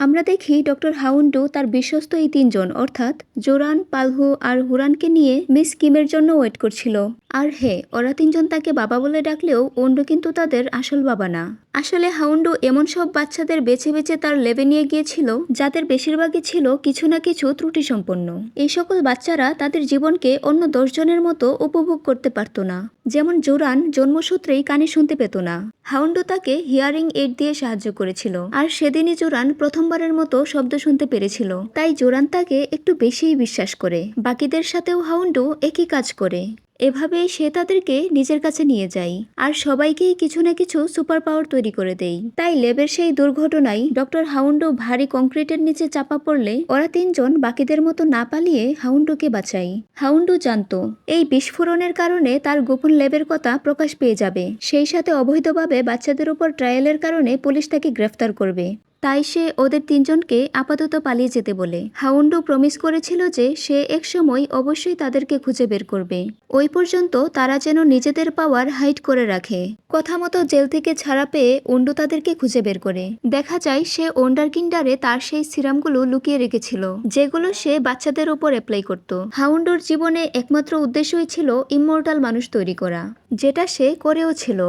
আমরা দেখি ডক্টর হাউন্ডু তার বিশ্বস্ত এই তিনজন অর্থাৎ জোরান, পালহু আর হুরানকে নিয়ে মিস কিমের জন্য ওয়েট করছিল। আর হ্যাঁ, ওরা তিনজন তাকে বাবা বলে ডাকলেও ওন্ডু কিন্তু তাদের আসল বাবা না। আসলে হাউন্ডু এমন সব বাচ্চাদের বেছে বেছে তার লেবে নিয়ে গিয়েছিল যাদের বেশিরভাগই ছিল কিছু না কিছু ত্রুটি সম্পন্ন। এই সকল বাচ্চারা তাদের জীবনকে অন্য 10 জনের মতো উপভোগ করতে পারত না। যেমন জোরান জন্মসূত্রেই কানে শুনতে পেত না। হাউন্ডু তাকে হিয়ারিং এইড দিয়ে সাহায্য করেছিল, আর সেদিনই জোরান প্রথমবারের মতো শব্দ শুনতে পেরেছিল। তাই জোরান তাকে একটু বেশিই বিশ্বাস করে। বাকিদের সাথেও হাউন্ডু একই কাজ করে। এভাবেই সে তাদেরকে নিজের কাছে নিয়ে যায় আর সবাইকেই কিছু না কিছু সুপার পাওয়ার তৈরি করে দেয়। তাই লেবের সেই দুর্ঘটনায় ডক্টর হাউন্ডু ভারী কংক্রিটের নিচে চাপা পড়লে ওরা তিনজন বাকিদের মতো না পালিয়ে হাউন্ডুকে বাঁচায়। হাউন্ডু জানতো এই বিস্ফোরণের কারণে তার গোপন লেবের কথা প্রকাশ পেয়ে যাবে, সেই সাথে অবৈধভাবে বাচ্চাদের উপর ট্রায়ালের কারণে পুলিশ তাকে গ্রেফতার করবে। তাই সে ওদের তিনজনকে আপাতত পালিয়ে যেতে বলে। হাউন্ডু প্রমিস করেছিল যে সে একসময় অবশ্যই তাদেরকে খুঁজে বের করবে। ওই পর্যন্ত তারা যেন নিজেদের পাওয়ার হাইড করে রাখে। কথা মতো জেল থেকে ছাড়া পেয়ে ওন্ডু তাদেরকে খুঁজে বের করে। দেখা যায় সে ওন্ডারকিন্ডারে তার সেই সিরামগুলো লুকিয়ে রেখেছিল যেগুলো সে বাচ্চাদের উপর অ্যাপ্লাই করত। হাউন্ডুর জীবনে একমাত্র উদ্দেশ্যই ছিল ইমমর্টাল মানুষ তৈরি করা, যেটা সে করেও ছিল।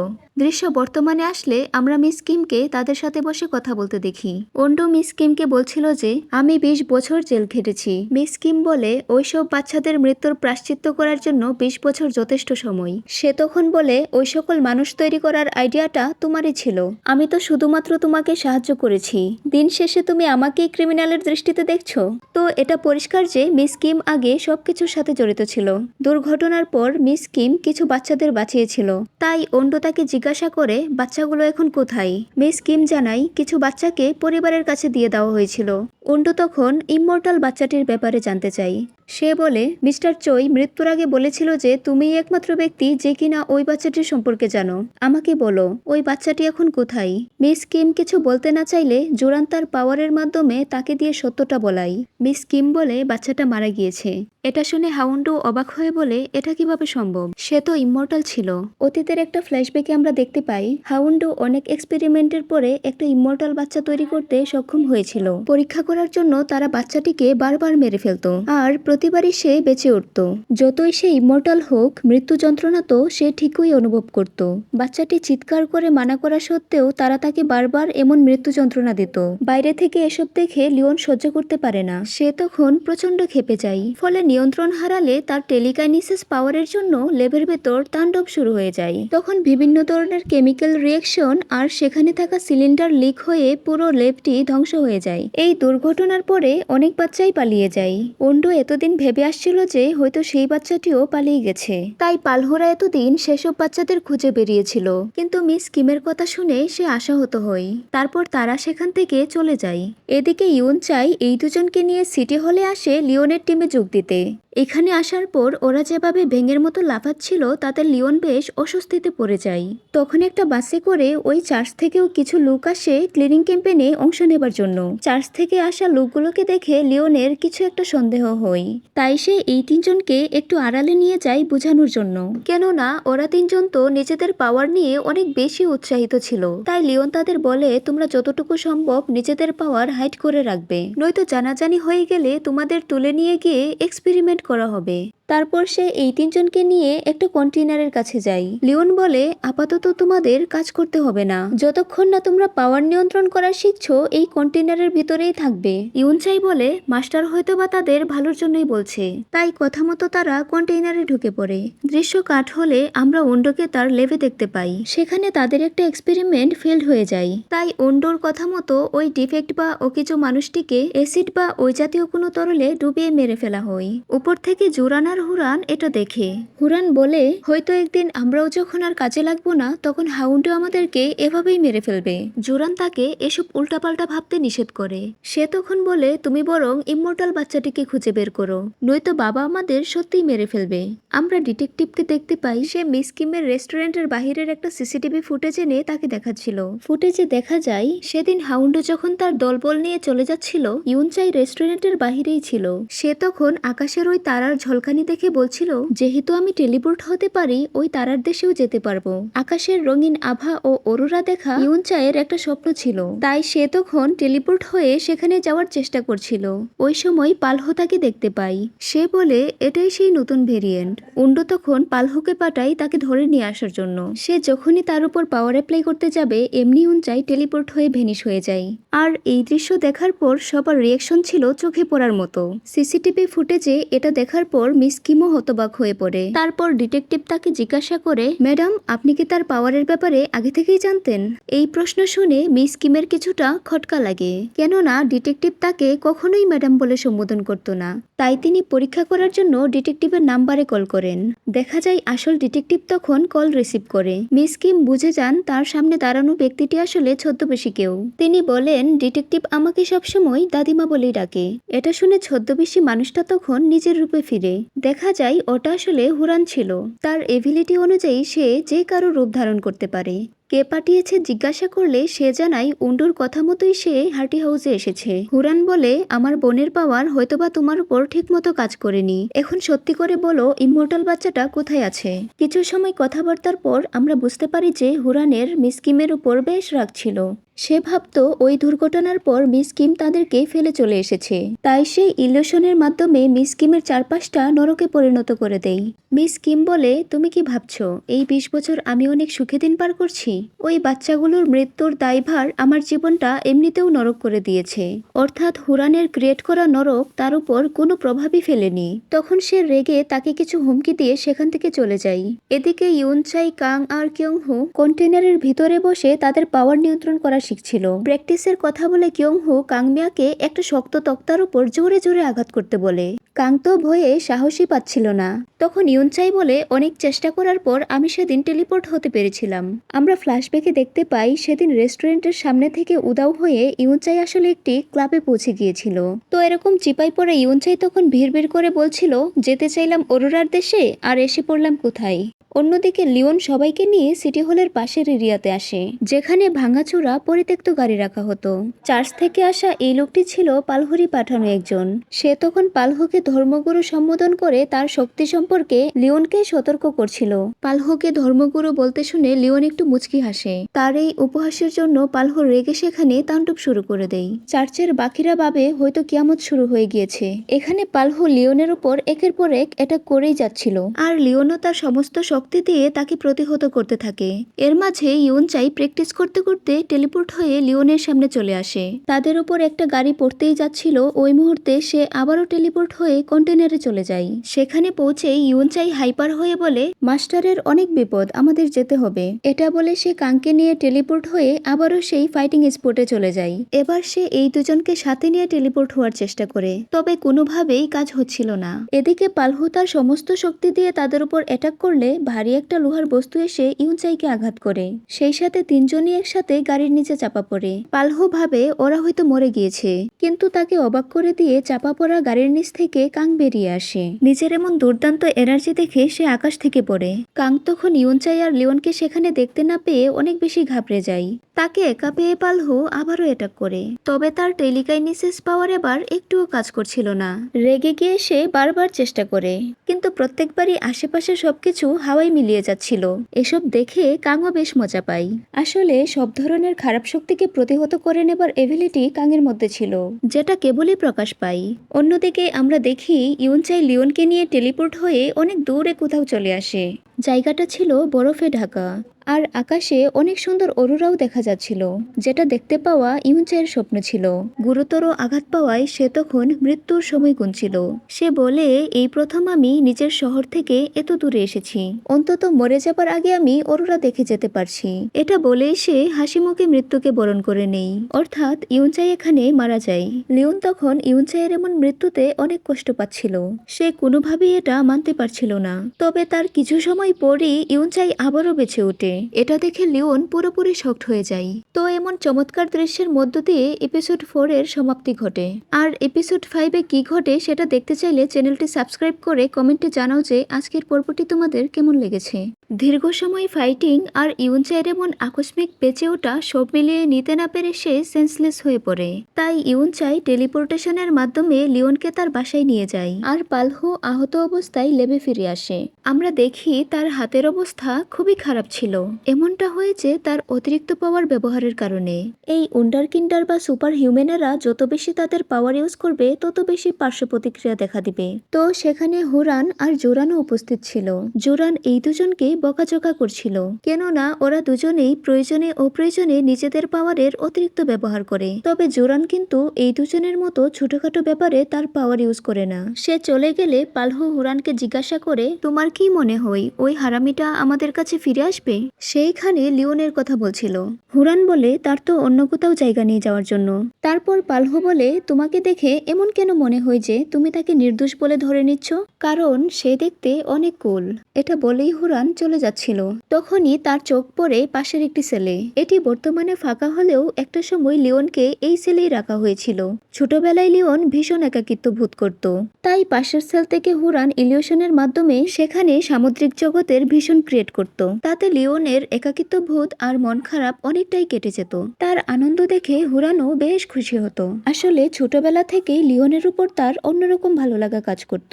দৃশ্য বর্তমানে আসলে আমরা মিস কিমকে তাদের সাথে বসে কথা বলতে দেখি। ওন্ডু মিস কিমকে বলছিল যে আমি 20 বছর জেল খেটেছি। মিস কিম বলে ওইসব বাচ্চাদের মৃত্যুর প্রায়শ্চিত্ত করার জন্য 20 বছর যথেষ্ট সময়। সে তখন বলে ওই সকল মানুষ তৈরি করার আইডিয়াটা তোমারই ছিল, আমি তো শুধুমাত্র তোমাকে সাহায্য করেছি। দিন শেষে তুমি আমাকেই ক্রিমিনালের দৃষ্টিতে দেখছো। তো এটা পরিষ্কার যে মিস কিম আগে সবকিছুর সাথে জড়িত ছিল। দুর্ঘটনার পর মিস কিম কিছু বাচ্চাদের বাঁচিয়েছিল। তাই ওন্ডু তাকে জিজ্ঞাসা করে বাচ্চাগুলো এখন কোথায়। মিস কিম জানায় কিছু বাচ্চাকে পরিবারের কাছে দিয়ে দেওয়া হয়েছিল। ওন্ডু তখন ইমমর্টাল বাচ্চাটির ব্যাপারে জানতে চাই। সে বলে মিস্টার চই মৃত্যুর আগে বলেছিল যে তুমিই একমাত্র ব্যক্তি যে কিনা ওই বাচ্চাটির সম্পর্কে জানো। আমাকে বলো ওই বাচ্চাটি এখন কোথায়। মিস কিম কিছু বলতে না চাইলে জোরান তার পাওয়ারের মাধ্যমে তাকে দিয়ে সত্যটা বলাই। মিস কিম বলে বাচ্চাটা মারা গিয়েছে। এটা শুনে হাউন্ডু অবাক হয়ে বলে এটা কিভাবে সম্ভব, সে তো ইমমর্টাল ছিল। অতীতের একটা ফ্ল্যাশব্যাকে আমরা দেখতে পাই হাউন্ডু অনেক এক্সপেরিমেন্টের পরে একটা ইমমর্টাল বাচ্চা তৈরি করতে সক্ষম হয়েছিল। পরীক্ষা করার জন্য তারা বাচ্চাটিকে বারবার মেরে ফেলতো আর প্রতিবারই সে বেঁচে উঠত। যতই সে ইমমর্টাল হোক মৃত্যু যন্ত্রণা তো সে ঠিকই অনুভব করত। বাচ্চাটি চিৎকার করে মানা করা সত্ত্বেও তারা তাকে বারবার এমন মৃত্যু যন্ত্রণা দিত। বাইরে থেকে এসব দেখে লিওন সহ্য করতে পারে না। সে তখন প্রচন্ড ক্ষেপে যায়। ফলে নিয়ন্ত্রণ হারালে তার টেলিকাইনেসিস পাওয়ারের জন্য লেবের ভেতর তাণ্ডব শুরু হয়ে যায়। তখন বিভিন্ন ধরনের কেমিক্যাল রিয়েকশন আর সেখানে থাকা সিলিন্ডার লিক হয়ে পুরো লেবটি ধ্বংস হয়ে যায়। এই দুর্ঘটনার পরে অনেক বাচ্চাই পালিয়ে যায়। ওন্ডু এতদিন ভেবে আসছিল যে হয়তো সেই বাচ্চাটিও পালিয়ে গেছে। তাই পালহোরা এতদিন সেসব বাচ্চাদের খুঁজে বেরিয়েছিল। কিন্তু মিস কিমের কথা শুনে সে আশাহত হয়। তারপর তারা সেখান থেকে চলে যায়। এদিকে ইউন চাই এই দুজনকে নিয়ে সিটি হলে আসে লিওনের টিমে যোগ দিতে। এখানে আসার পর ওরা যেভাবে ভেঙের মতো লাফাচ্ছিল তাতে লিওন বেশ অস্বস্তিতে পড়ে যায়। তখন একটা বাসে করে ওই চার্চ থেকেও কিছু লোক আসে ক্লিনিং ক্যাম্পেইনে অংশ নেবার জন্য। চার্চ থেকে আসা লোকগুলোকে দেখে লিওনের কিছু একটা সন্দেহ হয়। তাই সে এই তিনজনকে একটু আড়ালে নিয়ে যায় বোঝানোর জন্য। কেননা ওরা তিনজন তো নিজেদের পাওয়ার নিয়ে অনেক বেশি উৎসাহিত ছিল। তাই লিওন তাদের বলে তোমরা যতটুকু সম্ভব নিজেদের পাওয়ার হাইড করে রাখবে, নয়তো জানাজানি হয়ে গেলে তোমাদের তুলে নিয়ে গিয়ে এক্সপেরিমেন্ট করা হবে। তারপর সে এই তিনজনকে নিয়ে একটা কন্টেইনারের কাছে যায়। লিওন বলে আপাতত তোমাদের কাজ করতে হবে না, যতক্ষণ না তোমরা পাওয়ার নিয়ন্ত্রণ করা শিখছো এই কন্টেইনারের ভিতরেই থাকবে। ইউনচাই বলে মাস্টার হয়তো বা তাদের ভালোর জন্যই বলছে। তাই কথা মতো তারা কন্টেইনারে ঢুকে পড়ে। দৃশ্য কাট হলে আমরা ওন্ডোকে তার লেভে দেখতে পাই। সেখানে তাদের একটা এক্সপেরিমেন্ট ফেল্ড হয়ে যায়। তাই ওন্ডোর কথা মতো ওই ডিফেক্ট বা অকেজো মানুষটিকে অ্যাসিড বা ওই জাতীয় কোনো তরলে ডুবিয়ে মেরে ফেলা হয়। উপর থেকে জোরান আর হুরান এটা দেখে। হুরান বলে হয়তো একদিন আমরাও যখন আর কাজে লাগবো না তখন হাউন্ডু আমাদেরকে এভাবেই মেরে ফেলবে। জোরান তাকে এসব উল্টাপাল্টা ভাবতে নিষেধ করে। সে তখন বলে তুমি বরং ইমমর্টাল বাচ্চাটিকে খুঁজে বের করো, নয়তো বাবা আমাদের সত্যিই মেরে ফেলবে। আমরা ডিটেকটিভকে দেখতে পাই সে মিস কিমের রেস্টুরেন্টের বাহিরের একটা সিসিটিভি ফুটেজ এনে তাকে দেখাচ্ছিল। ফুটেজে দেখা যায় সেদিন হাউন্ডু যখন তার দলবল নিয়ে চলে যাচ্ছিল ইউনচাই রেস্টুরেন্টের বাহিরেই ছিল। সে তখন আকাশের ওই তারার ঝলকানি দেখে বলছিল, যেহেতু আমি টেলিপোর্ট হতে পারি, ওই তারার দেশেও যেতে পারবো। আকাশের রঙিন আভা ও অরোরা দেখা ইউনচায়ের একটা স্বপ্ন ছিল, তাই সে তখন টেলিপোর্ট হয়ে সেখানে যাওয়ার চেষ্টা করছিল। ওই সময় পালহো তাকে দেখতে পাই। সে বলে এটাই সেই নতুন ভেরিয়েন্ট। উন্ডো তখন পালহোকে পাঠায় তাকে ধরে নিয়ে আসার জন্য। সে যখনই তার উপর পাওয়ার অ্যাপ্লাই করতে যাবে, এমনি উনচাই টেলিপোর্ট হয়ে ভেনিশ হয়ে যায়। আর এই দৃশ্য দেখার পর সবার রিয়াকশন ছিল চোখে পড়ার মতো। সিসিটিভি ফুটেজে এটা দেখার পর মিস কিমও হতবাক হয়ে পড়ে। তারপর ডিটেকটিভ তাকে জিজ্ঞাসা করে, ম্যাডাম আপনি কি তার পাওয়ারের ব্যাপারে আগে থেকেই জানতেন? এই প্রশ্ন শুনে মিস কিমের কিছুটা খটকা লাগে, কেননা ডিটেকটিভ তাকে কখনোই ম্যাডাম বলে সম্বোধন করত না। তাই তিনি পরীক্ষা করার জন্য ডিটেকটিভের নাম্বারে কল করেন। দেখা যায় আসল ডিটেকটিভ তখন কল রিসিভ করে। মিস কিম বুঝে যান তার সামনে দাঁড়ানো ব্যক্তিটি আসলে ছদ্মবেশী কেউ। তিনি বলেন, ডিটেকটিভ আমাকে সবসময় দাদিমা বলেই ডাকে। এটা শুনে ছদ্মবেশী মানুষটা তখন নিজের রূপে ফিরে। দেখা যায় ওটা আসলে হুরান ছিল। তার এবিলিটি অনুযায়ী সে যে কারো রূপ ধারণ করতে পারে। কে পাঠিয়েছে জিজ্ঞাসা করলে সে জানায় উন্ডুর কথা মতোই সে হার্টি হাউসে এসেছে। হুরান বলে, আমার বোনের পাওয়ার হয়তোবা তোমার উপর ঠিক মতো কাজ করেনি। এখন সত্যি করে বলো, ইমমর্টাল বাচ্চাটা কোথায় আছে? কিছু সময় কথাবার্তার পর আমরা বুঝতে পারি যে হুরানের মিস কিমের উপর বেশ রাগ ছিল। সে ভাবতো ওই দুর্ঘটনার পর মিস কিম তাদেরকে ফেলে চলে এসেছে, তাই সে ইলিউশনের মাধ্যমে মিস কিমের চারপাশটা নরকে পরিণত করে দেয়। মিস কিম বলে, তুমি কি ভাবছো এই 20 বছর আমি অনেক সুখে দিন পার করছি? ওই বাচ্চাগুলোর মৃত্যুর দায়ভার আমার জীবনটা এমনিতেও নরক করে দিয়েছে। অর্থাৎ হুরানের ক্রিয়েট করা নরক তার উপর কোনো প্রভাবই ফেলেনি। তখন সে রেগে তাকে কিছু হুমকি দিয়ে সেখান থেকে চলে যায়। এদিকে ইউনচাই, কাং আর কিয়ংহু কন্টেনারের ভিতরে বসে তাদের পাওয়ার নিয়ন্ত্রণ করা শিখছিল। প্র্যাকটিসের কথা বলে কিয়ংহু কাংমিয়াকে একটা শক্ত তক্তার উপর জোরে জোরে আঘাত করতে বলে। কাং তো ভয়ে সাহসী পাচ্ছিল না। তখন ইউনচাই বলে, অনেক চেষ্টা করার পর আমি সেদিন টেলিপোর্ট হতে পেরেছিলাম। আমরা ফ্ল্যাশব্যাকে দেখতে পাই সেদিন রেস্টুরেন্টের সামনে থেকে উদাও হয়ে ইউনচাই আসলে একটি ক্লাবে পৌঁছে গিয়েছিল। তো এরকম চিপাই পড়ে ইউনচাই তখন ভিড় করে বলছিল, যেতে চাইলাম অরোরার দেশে, আর এসে পড়লাম কোথায়? অন্যদিকে লিওন সবাইকে নিয়ে সিটি হলের পাশের এরিয়াতে আসে, যেখানে ভাঙাচোরা পরিত্যক্ত গাড়ি রাখা হতো। চার্চ থেকে আসা এই লোকটি ছিল পালহরি পাঠানো একজন। সে তখন পালহোকে ধর্মগুরু সম্বোধন করে তার শক্তি সম্পর্কে লিওনকে সতর্ক করছিল। পালহোকে ধর্মগুরু বলতে শুনে লিওন একটু মুচকি হাসে। তার এই উপহাসের জন্য পালহো রেগে সেখানে তাণ্ডব শুরু করে দেয়। চার্চের বাকিরা ভাবে হয়তো কিয়ামত শুরু হয়ে গিয়েছে। এখানে পালহো লিওনের উপর একের পর এক অ্যাটাক করেই যাচ্ছিল, আর লিওনও তার সমস্ত শক্তি দিয়ে তাকে প্রতিহত করতে থাকে। এর মাঝে ইউনচাই প্র্যাকটিস করতে করতে টেলিপোর্ট হয়ে লিওনের সামনে চলে আসে। তাদের উপর একটা গাড়ি পড়তেই যাচ্ছিল, ওই মুহূর্তে সে আবারও টেলিপোর্ট হয়ে কন্টেনারে চলে যায়। সেখানে পৌঁছে ইউনচাই হাইপার হয়ে বলে, মাস্টারের অনেক বিপদ, আমাদের যেতে হবে। এটা বলে সে কাংকে নিয়ে টেলিপোর্ট হয়ে আবারও সেই ফাইটিং স্পটে চলে যায়। এবার সে এই দুজনকে সাথে নিয়ে টেলিপোর্ট হওয়ার চেষ্টা করে, তবে কোনোভাবেই কাজ হচ্ছিল না। এদিকে পালহু তার সমস্ত শক্তি দিয়ে তাদের উপর অ্যাটাক করলে ভারী একটা লোহার বস্তু এসে ইউনচাইকে আঘাত করে। সেই সাথে তিনজনই একসাথে গাড়ির নিচে চাপা পড়ে। পালহো ভাবে ওরা হয়তো মরে গিয়েছে, কিন্তু তাকে অবাক করে দিয়ে চাপা পড়া গাড়ির নিচ থেকে কাং বেরিয়ে আসে। নিজের এমন দুর্দান্ত এনার্জি দেখে সে আকাশ থেকে পড়ে। কাং তখন ইউনচাই আর লিওনকে সেখানে দেখতে না পেয়ে অনেক বেশি ঘাবড়ে যায়। তাকে একা পেয়ে পালহো আবারও অ্যাটাক করে, তবে তার টেলিকাইনেসিস পাওয়ার এবার একটুও কাজ করছিল না। রেগে গিয়ে সে বারবার চেষ্টা করে, কিন্তু প্রত্যেকবারই আশেপাশে সবকিছু হাওয়ায় মিলিয়ে যাচ্ছিল। এসব দেখে কাংও বেশ মজা পায়। আসলে সব ধরনের খারাপ শক্তিকে প্রতিহত করে নেবার এবিলিটি কাংয়ের মধ্যে ছিল, যেটা কেবলই প্রকাশ পায়। অন্যদিকে আমরা দেখি ইউনচাই লিওনকে নিয়ে টেলিপোর্ট হয়ে অনেক দূরে কোথাও চলে আসে। জায়গাটা ছিল বরফে ঢাকা, আর আকাশে অনেক সুন্দর অরোরাও দেখা যাচ্ছিল, যেটা দেখতে পাওয়া ইউনচাইয়ের স্বপ্ন ছিল। গুরুতর আঘাত পাওয়ায় সে তখন মৃত্যুর সময় গুনছিল। সে বলে, এই প্রথম আমি নিজের শহর থেকে এত দূরে এসেছি, অন্তত মরে যাবার আগে আমি অরোরা দেখে যেতে পারছি। এটা বলেই সে হাসি মুখে মৃত্যুকে বরণ করে নেই, অর্থাৎ ইউনচাই এখানে মারা যায়। লিওন তখন ইউনচাইয়ের এমন মৃত্যুতে অনেক কষ্ট পাচ্ছিল। সে কোনোভাবেই এটা মানতে পারছিল না, তবে তার কিছু সময় সময় পরই ইউনচাই আবারও বেঁচে ওঠে। এটা দেখে লিওন পুরোপুরি শকড হয়ে যায়। তো এমন চমৎকার দৃশ্যের মধ্য দিয়ে এপিসোড 4 এর সমাপ্তি ঘটে। আর এপিসোড 5 এ কি ঘটে সেটা দেখতে চাইলে চ্যানেলটি সাবস্ক্রাইব করে কমেন্টে জানাও যে আজকের পর্বটি তোমাদের কেমন লেগেছে। দীর্ঘ সময় ফাইটিং আর ইউনচাইয়ের এমন আকস্মিক বেঁচে ওঠা সব মিলিয়ে নিতে না পেরে সে সেন্সলেস হয়ে পড়ে। তাই ইউনচাই টেলিপোর্টেশনের মাধ্যমে লিওনকে তার বাসায় নিয়ে যায় আর পালহো আহত অবস্থায় লেবে ফিরে আসে। আমরা দেখি তার হাতের অবস্থা খুবই খারাপ ছিল। এমনটা হয়েছে তার অতিরিক্ত পাওয়ার ব্যবহারের কারণে। এই উন্ডারকিন্ডার বা সুপার হিউম্যানেরা যত বেশি তাদের পাওয়ার ইউজ করবে তত বেশি পার্শ্ব প্রতিক্রিয়া দেখা দিবে। তো সেখানে হুরান আর জোরানও উপস্থিত ছিল। জোরান এই দুজনকে বকাঝকা করছিল, কেননা ওরা দুজনেই প্রয়োজনে অপ্রয়োজনে নিজেদের পাওয়ারের অতিরিক্ত ব্যবহার করে। তবে জোরান কিন্তু এই দুজনের মতো ছোটখাটো ব্যাপারে তার পাওয়ার ইউজ করে না। সে চলে গেলে পালহো হুরানকে জিজ্ঞাসা করে, তোমার কি মনে হয় ওই হারামিটা আমাদের কাছে ফিরে আসবে? সেইখানে লিওনের কথা বলছিল। হুরান বলে তার তো অন্য কোথাও জায়গা নিয়ে যাওয়ার জন্য। তারপর পালহো বলে, তোমাকে দেখে এমন কেন মনে হয় যে তুমি তাকে নির্দোষ বলে ধরে নিচ্ছ? কারণ সে দেখতে অনেক কুল। এটা বলেই হুরান চলে যাচ্ছিল। তখনই তার চোখ পড়ে পাশের একটি সেলে। এটি বর্তমানে ফাঁকা হলেও একটা সময় লিওনকে এই সেলেই রাখা হয়েছিল। ছোটবেলায় লিওন ভীষণ একাকিত্ব বোধ করত। তাই পাশের সেল থেকে হুরান ইলিউশনের মাধ্যমে সেখানে সামুদ্রিক জগতের ভীষণ ক্রিয়েট করত। তাতে লিওনের একাকিত্ব বোধ আর মন খারাপ অনেকটাই কেটে যেত। তার আনন্দ দেখে হুরানও বেশ খুশি হতো। আসলে ছোটবেলা থেকেই লিওনের উপর তার অন্যরকম ভালো লাগা কাজ করত।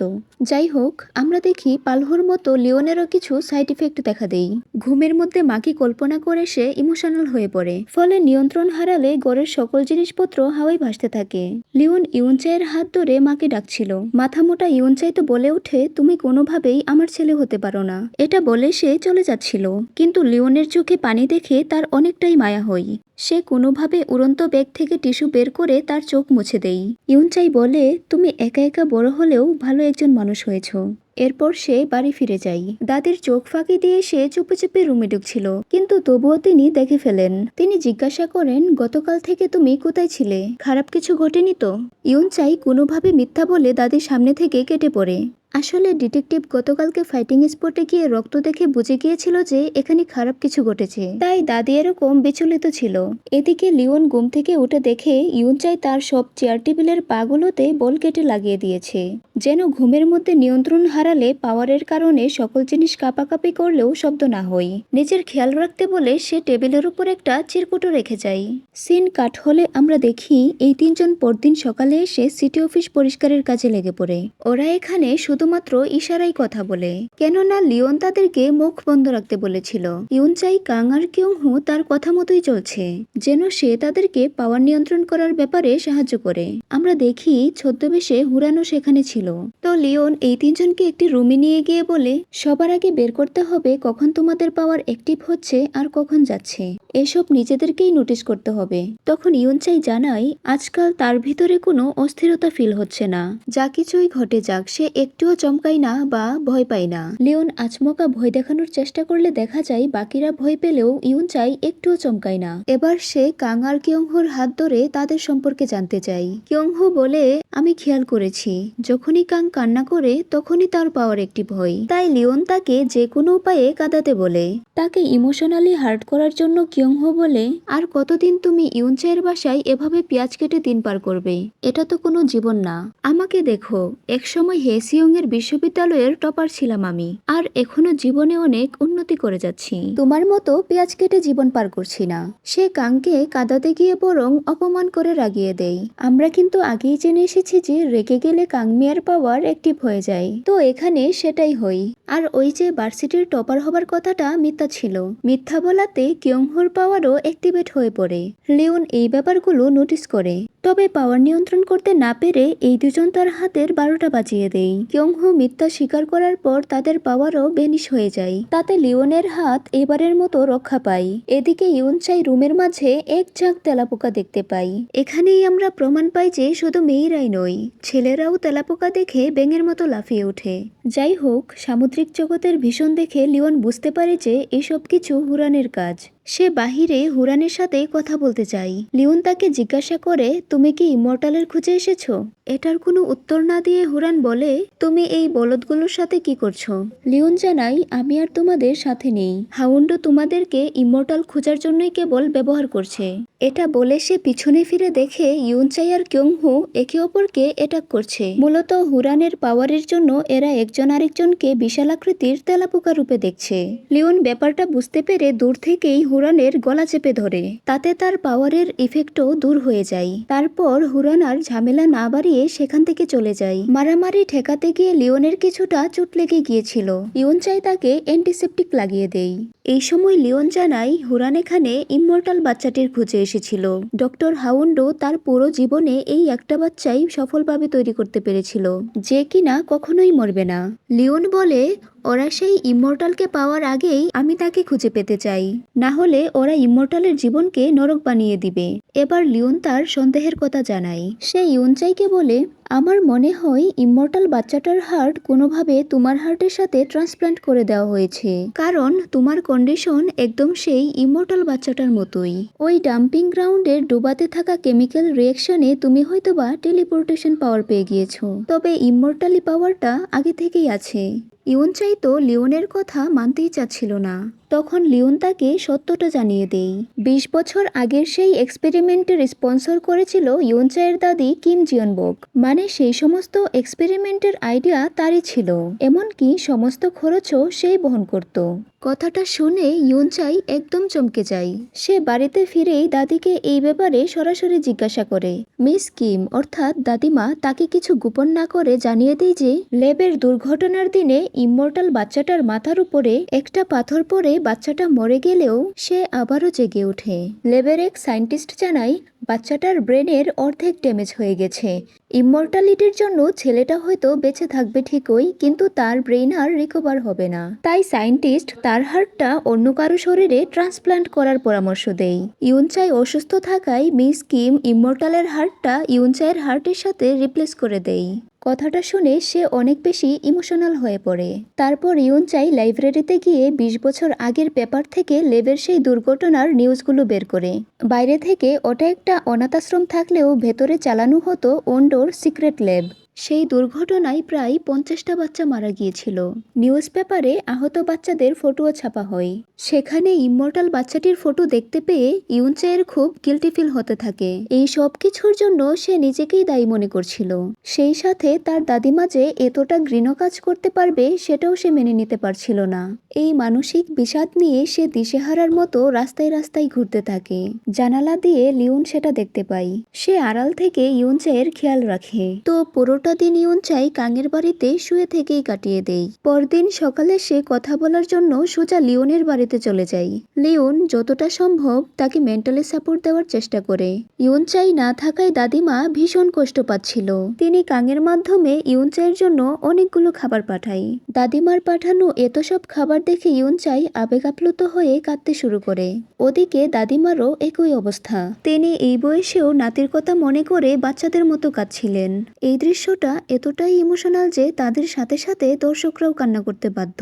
যাই হোক, আমরা দেখি পালহোর মতো লিওনেরও কিছু সাইড ইফেক্ট দেখা দেয়। ঘুমের মধ্যে মাকে কল্পনা করে সে ইমোশনাল হয়ে পড়ে। ফলে নিয়ন্ত্রণ হারালে ঘরের সকল জিনিসপত্র হাওয়ায় ভাসতে থাকে। লিওন ইউনচাইয়ের হাত ধরে মাকে ডাকছিল। মাথা মোটা ইউনচাই তো বলে ওঠে, তুমি কোনোভাবেই আমার ছেলে হতে পারো না। এটা বলে সে চলে যাচ্ছিল। কিন্তু লিওনের চোখে পানি দেখে তার অনেকটাই মায়া হয়। সে কোনোভাবে উড়ন্ত ব্যাগ থেকে টিস্যু বের করে তার চোখ মুছে দেয়। ইউনচাই বলে, তুমি একা একা বড় হলেও ভালো একজন মানুষ হয়েছ। এরপর সে বাড়ি ফিরে যায়। দাদির চোখ ফাঁকি দিয়ে সে চুপে চুপে রুমে ঢুকছিল, কিন্তু তবুও তিনি দেখে ফেলেন। তিনি জিজ্ঞাসা করেন, গতকাল থেকে তুমি কোথায় ছিলে? খারাপ কিছু ঘটেনি তো? ইউনচাই কোনোভাবে মিথ্যা বলে দাদির সামনে থেকে কেটে পড়ে। আসলে ডিটেকটিভ গতকালকে ফাইটিং স্পটে গিয়ে রক্ত দেখে বুঝে গিয়েছিল যে এখানে খারাপ কিছু ঘটেছে। তাই দাদি এরকম বিচলিত ছিল। এদিকে লিওন ঘুম থেকে উঠে দেখে ইউনচাই তার সব চেয়ার টেবিলের পাগুলোতে বল কেটে লাগিয়ে দিয়েছে। যেন ঘুমের মধ্যে নিয়ন্ত্রণ হারালে পাওয়ারের কারণে সকল জিনিস কাঁপাকাঁপি করলেও শব্দ না হয়। নিজের খেয়াল রাখতে বলে সে টেবিলের উপর একটা চিরকুটও রেখে যায়। সিন কাট হলে আমরা দেখি এই তিনজন পরদিন সকালে এসে সিটি অফিস পরিষ্কারের কাজে লেগে পড়ে। ওরা এখানে শুধুমাত্র ইশারায় কথা বলে, কেননা লিওন তাদেরকে মুখ বন্ধ রাখতে বলেছিল। ইউনচাই, কাং আর কিয়ংহো তার কথা মতোই চলছে, যেন সে তাদেরকে পাওয়ার নিয়ন্ত্রণ করার ব্যাপারে সাহায্য করে। আমরা দেখি ছদ্মবেশে হুরানও সেখানে ছিল। তো লিওন এই তিনজনকে একটি রুমে নিয়ে গিয়ে বলে, সবার আগে বের করতে হবে কখন তোমাদের পাওয়ার অ্যাক্টিভ হচ্ছে আর কখন যাচ্ছে। এসব নিজেদেরকেই নোটিস করতে হবে। তখন ইউনচাই জানায়, আজকাল তার ভিতরে কোনো অস্থিরতা ফিল হচ্ছে না। যা কিছুই ঘটে যাক, সে একটুও চমকায় না বা ভয় পায় না। লিওন আচমকা ভয় দেখানোর চেষ্টা করলে দেখা যায় বাকিরা ভয় পেলেও ইউনচাই একটুও চমকায় না। এবার সে কাং আর কিয়ংহোর হাত ধরে তাদের সম্পর্কে জানতে চায়। কিয়ংহো বলে, আমি খেয়াল করেছি যখনই কাং কান্না করে তখনই তার পাওয়ার অ্যাক্টিভ হয়। তাই লিওন তাকে যে কোনো উপায়ে কাঁদাতে বলে। তাকে ইমোশনালি হার্ট করার জন্য কিয়ংহো বলে, আর কতদিন তুমি ইউনচাইয়ের বাসায় এভাবে পেঁয়াজ কেটে দিন পার করবে? এটা তো কোনো জীবন না। আমাকে দেখো, একসময় হেসিয়ং এর বিশ্ববিদ্যালয়ের টপার ছিলাম আমি, আর এখনো জীবনে অনেক উন্নতি করে যাচ্ছি। তোমার মতো পেঁয়াজ কেটে জীবন পার করছি না। সে কাংকে কাঁদাতে গিয়ে বরং অপমান করে রাগিয়ে দেয়। আমরা কিন্তু আগেই জেনে এসেছি যে রেগে গেলে কাংমিয়ার পাওয়ার অ্যাক্টিভ হয়ে যায়। তো এখানে সেটাই হয়। আর ওই যে ভার্সিটির টপার হবার কথাটা মিথ্যা ছিল। মিথ্যা বলাতে কিয়ংহোর পাওয়ারও অ্যাক্টিভেট হয়ে পড়ে। লিওন এই ব্যাপারগুলো নোটিস করে। তবে পাওয়ার নিয়ন্ত্রণ করতে না পেরে এই দুজন তার হাতের 12টা বাজিয়ে দেয়। কিয়ংহো মিথ্যা স্বীকার করার পর তাদের পাওয়ারও ভ্যানিশ হয়ে যায়। তাতে লিওনের হাত এবারের মতো রক্ষা পায়। এদিকে ইউনচাই রুমের মাঝে এক ঝাঁক তেলাপোকা দেখতে পাই। এখানেই আমরা প্রমাণ পাই যে শুধু মেয়েরাই নয়, ছেলেরাও তেলাপোকা দেখে ব্যাঙের মতো লাফিয়ে ওঠে। যাই হোক, সামুদ্রিক জগতের ভীষণ দেখে লিওন বুঝতে পারে যে এসব কিছু হুরানের কাজ। সে বাহিরে হুরানের সাথে কথা বলতে চায়। লিওন তাকে জিজ্ঞাসা করে, তুমি কি ইমর্টালের খুঁজে এসেছো? এটার কোনো উত্তর না দিয়ে হুরান বলে, তুমি এই বলদগুলোর সাথে কি করছো? লিওন জানাই, আমি আর তোমাদের সাথে নেই। হাউন্ডো তোমাদেরকে ইমর্টাল খোঁজার জন্যই কেবল ব্যবহার করছে। এটা বলে সে পিছনে ফিরে দেখে ইউনচাই আর কিয়ংহো একে অপরকে অ্যাটাক করছে। মূলত হুরানের পাওয়ারের জন্য এরা একজন আরেকজনকে বিশালাকৃতির তেলাপোকা রূপে দেখছে। লিওন ব্যাপারটা বুঝতে পেরে দূর থেকেই হুরানের গলা চেপে ধরে। তাতে তার পাওয়ারের ইফেক্টও দূর হয়ে যায়। তারপর হুরান আর ঝামেলা না বাড়িয়ে সেখান থেকে চলে যায়। মারামারি ঠেকাতে গিয়ে লিওনের কিছুটা চোট লেগে গিয়েছিল। ইউনচাই তাকে অ্যান্টিসেপটিক লাগিয়ে দেয়। এই সময় লিওন জানায়, হুরান এখানে ইমমর্টাল বাচ্চাটির খুঁজে এসেছিল। ডক্টর হাউন্ডো তার পুরো জীবনে এই একটা বাচ্চাই সফলভাবে তৈরি করতে পেরেছিল, যে কিনা কখনোই মরবে না। লিওন বলে, ওরা সেই ইমমর্টালকে পাওয়ার আগেই আমি তাকে খুঁজে পেতে চাই, না হলে ওরা ইমমর্টালের জীবনকে নরক বানিয়ে দিবে। এবার লিওন তার সন্দেহের কথা জানায়। সে ইউনচাইকে বলে, আমার মনে হয় ইমমর্টাল বাচ্চাটার হার্ট কোনোভাবে তোমার হার্টের সাথে ট্রান্সপ্লান্ট করে দেওয়া হয়েছে, কারণ তোমার কন্ডিশন একদম সেই ইমমর্টাল বাচ্চাটার মতোই। ওই ডাম্পিং গ্রাউন্ডের ডুবাতে থাকা কেমিক্যাল রিয়েকশনে তুমি হয়তোবা টেলিপোর্টেশন পাওয়ার পেয়ে গিয়েছো, তবে ইমমর্টালি পাওয়ারটা আগে থেকেই আছে। ইউনচাই তো লিওনের কথা মানতেই চাচ্ছিল না। তখন লিওন তাকে সত্যটা জানিয়ে দেয়। ২০ বছর আগের সেই এক্সপেরিমেন্টের স্পন্সর করেছিল ইউনচাইয়ের দাদি কিম জিয়নবক। মানে সেই সমস্ত এক্সপেরিমেন্টের আইডিয়া তারই ছিল, এমনকি সমস্ত খরচও সেই বহন করত। কথাটা শুনে ইউনচাই একদম চমকে যায়। সে বাড়িতে ফিরেই দাদিকে এই ব্যাপারে সরাসরি জিজ্ঞাসা করে। মিস কিম অর্থাৎ দাদিমা তাকে কিছু গোপন না করে জানিয়ে দেয় যে ল্যাবের দুর্ঘটনার দিনে ইমমর্টাল বাচ্চাটার মাথার উপরে একটা পাথর পড়ে বাচ্চাটা মরে গেলেও সে আবারও জেগে ওঠে। ল্যাবের এক সায়েন্টিস্ট জানায়, বাচ্চাটার ব্রেনের অর্ধেক ড্যামেজ হয়ে গেছে। ইমমর্টালিটির জন্য ছেলেটা হয়তো বেঁচে থাকবে ঠিকই, কিন্তু তার ব্রেন আর রিকভার হবে না। তাই সায়েন্টিস্ট তার হার্টটা অন্য কারো শরীরে ট্রান্সপ্লান্ট করার পরামর্শ দেয়। ইউনচাই অসুস্থ থাকায় মিস কিম ইমমর্টালের হার্টটা ইউনচাইয়ের হার্টের সাথে রিপ্লেস করে দেয়। কথাটা শুনে সে অনেক বেশি ইমোশনাল হয়ে পড়ে। তারপর ইউনচাই লাইব্রেরিতে গিয়ে ২০ বছর আগের পেপার থেকে লেবের সেই দুর্ঘটনার নিউজগুলো বের করে। বাইরে থেকে ওটা একটা অনাথাশ্রম থাকলেও ভেতরে চালানো হতো ওন্ডোর সিক্রেট ল্যাব। সেই দুর্ঘটনায় প্রায় 50টা বাচ্চা মারা গিয়েছিল। নিউজ পেপারে আহত বাচ্চাদের ফটোও ছাপা হয়। সেখানে ইমমর্টাল বাচ্চাটির ফটো দেখতে পেয়ে ইউনচাইয়ের খুব গিল্টি ফিল হতে থাকে। এই সব কিছুর জন্য সে নিজেকেই দায়ী মনে করছিল। সেই সাথে তার দাদিমা যে এতটা ঘৃণ কাজ করতে পারবে সেটাও সে মেনে নিতে পারছিল না। এই মানসিক বিষাদ নিয়ে সে দিশেহারার মতো রাস্তায় রাস্তায় ঘুরতে থাকে। জানালা দিয়ে লিওন সেটা দেখতে পায়। সে আড়াল থেকে ইউনচাইয়ের খেয়াল রাখে। তো পুরোটা দিন ইউনচাই কাঙের বাড়িতে শুয়ে থেকেই কাটিয়ে দেয়। পরদিন সকালে সে কথা বলার জন্য সোজা লিওনের বাড়িতে চলে যায়। লিওন যতটা সম্ভব তাকে মেন্টালি সাপোর্ট দেওয়ার চেষ্টা করে। ইউনচাই না থাকায় দাদিমা ভীষণ কষ্ট পাচ্ছিল। তিনি কাঙের মাধ্যমে ইউনচাইয়ের জন্য অনেকগুলো খাবার পাঠায়। দাদিমার পাঠানো এত সব খাবার দেখে ইউনচাই আবেগ আপ্লুত হয়ে কাঁদতে শুরু করে। ওদিকে দাদিমারও একই অবস্থা। তিনি এই বয়সেও নাতির কথা মনে করে বাচ্চাদের মতো কাঁদছিলেন। এই দৃশ্যটা এতটাই ইমোশনাল যে তাদের সাথে সাথে দর্শকরাও কান্না করতে বাধ্য।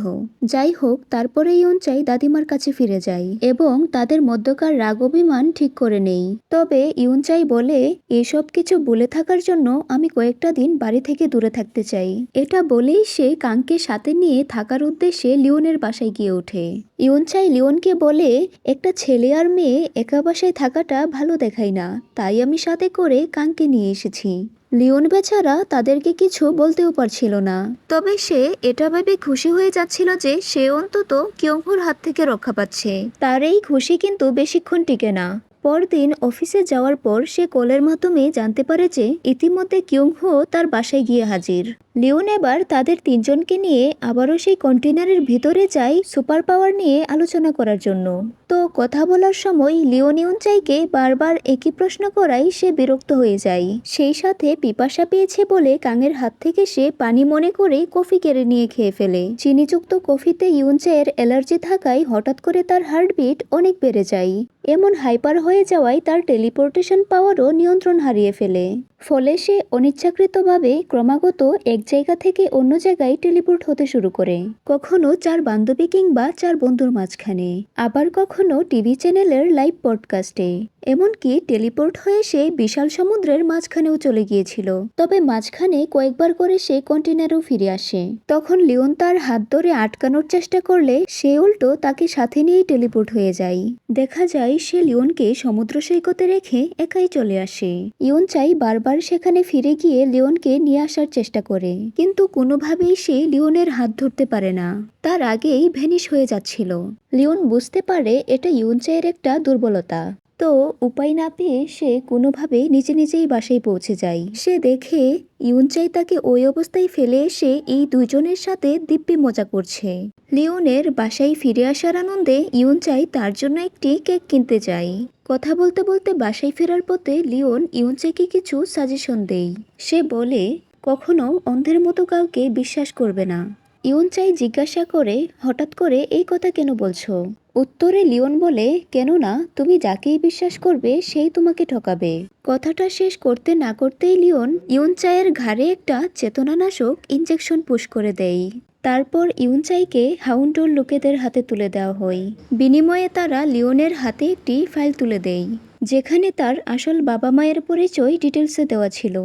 যাই হোক, তারপরে ইউনচাই দাদিমার কাছে ফিরে যায় এবং তাদের মধ্যকার রাগ অভিমান ঠিক করে নেই। তবে ইউনচাই বলে, এসব কিছু বলে থাকার জন্য আমি কয়েকটা দিন বাড়ি থেকে দূরে থাকতে চাই। এটা বলেই সে কাংকে সাথে নিয়ে থাকার উদ্দেশ্যে লিওনের বাসায় গিয়ে ওঠে। ইউনচাই লিওনকে বলে, একটা ছেলে আর মেয়ে একা বাসায় থাকাটা ভালো দেখায় না, তাই আমি সাথে করে কাংকে নিয়ে এসেছি। লিওন বেচারা তাদেরকে কিছু বলতেও পারছিল না। তবে সে এটা ভেবে খুশি হয়ে যাচ্ছিল যে সে অন্তত কিয়ংহুর হাত থেকে রক্ষা পাচ্ছে। তার এই খুশি কিন্তু বেশিক্ষণ টিকে না। পরদিন অফিসে যাওয়ার পর সে কলের মাধ্যমে জানতে পারে যে ইতিমধ্যে কিয়ংহো তার বাসায় গিয়ে হাজির। লিওন এবার তাদের তিনজনকে নিয়ে আবারও সেই কন্টেনারের ভিতরে যায় সুপার পাওয়ার নিয়ে আলোচনা করার জন্য। তো কথা বলার সময় লিওন ইউনচাইকে বারবার একই প্রশ্ন করায় সে বিরক্ত হয়ে যায়। সেই সাথে পিপাসা পেয়েছে বলে কাঙের হাত থেকে সে পানি মনে করে কফি কেড়ে নিয়ে খেয়ে ফেলে। চিনিযুক্ত কফিতে ইউনচাইয়ের অ্যালার্জি থাকায় হঠাৎ করে তার হার্টবিট অনেক বেড়ে যায়। এমন হাইপার হয়ে যাওয়ায় তার টেলিপোর্টেশন পাওয়ারও নিয়ন্ত্রণ হারিয়ে ফেলে। ফলে সে অনিচ্ছাকৃতভাবে ক্রমাগত এক জায়গা থেকে অন্য জায়গায় টেলিপোর্ট হতে শুরু করে, কখনো 4 বান্ধবী কিংবা 4 বন্ধুর মাঝখানে, আবার কখনো টিভি চ্যানেলের লাইভ পডকাস্টে, এমনকি টেলিপোর্ট হয়ে সে বিশাল সমুদ্রের মাঝখানেও চলে গিয়েছিল। তবে মাঝখানে কয়েকবার করে সে কন্টেনারেও ফিরে আসে। তখন লিওন তার হাত ধরে আটকানোর চেষ্টা করলে সে উল্টো তাকে সাথে নিয়েই টেলিপোর্ট হয়ে যায়। দেখা যায় সে লিওনকে সমুদ্র সৈকতে রেখে একাই চলে আসে। ইয়ুনচাই বারবার সেখানে ফিরে গিয়ে লিওনকে নিয়ে আসার চেষ্টা করে, কিন্তু কোনোভাবেই সে লিওনের হাত ধরতে পারে না। তার আগেই ভ্যানিশ হয়ে যাচ্ছিল। লিওন বুঝতে পারে এটা ইয়ুনচাইয়ের একটা দুর্বলতা। তো উপায় না পেয়ে সে কোনোভাবে নিজেই বাসায় পৌঁছে যায়। সে দেখে ইয়ুনচাই তাকে ওই অবস্থায় ফেলে এসে এই দুজনের সাথে দিব্যি মজা করছে। লিওনের বাসায় ফিরে আসার আনন্দে ইয়ুনচাই তার জন্য একটি কেক কিনতে যায়। কথা বলতে বলতে বাসায় ফেরার পথে লিওন ইয়ুনচাইকে কিছু সাজেশন দেয়। সে বলে, কখনো অন্ধের মতো কাউকে বিশ্বাস করবে না। ইয়ুনচাই জিজ্ঞাসা করে, হঠাৎ করে এই কথা কেন বলছো? উত্তরে লিওন বলে, কেননা তুমি যাকেই বিশ্বাস করবে সেই তোমাকে ঠকাবে। কথাটা শেষ করতে না করতেই লিওন ইয়ুনচাইয়ের ঘাড়ে একটা চেতনানাশক ইনজেকশন পুশ করে দেয়। তারপর ইয়ুনচাইকে হাউন্ডোর লোকেদের হাতে তুলে দেওয়া হয়। বিনিময়ে তারা লিওনের হাতে একটি ফাইল তুলে দেয়, যেখানে তার আসল বাবা মায়ের পরিচয় ডিটেলসে দেওয়া ছিল।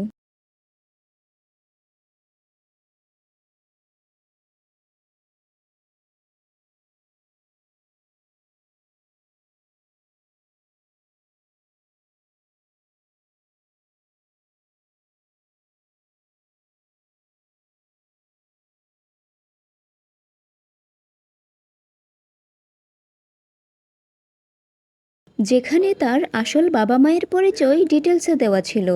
যেখানে তার আসল বাবা মায়ের পরিচয় ডিটেলসে দেওয়া ছিল।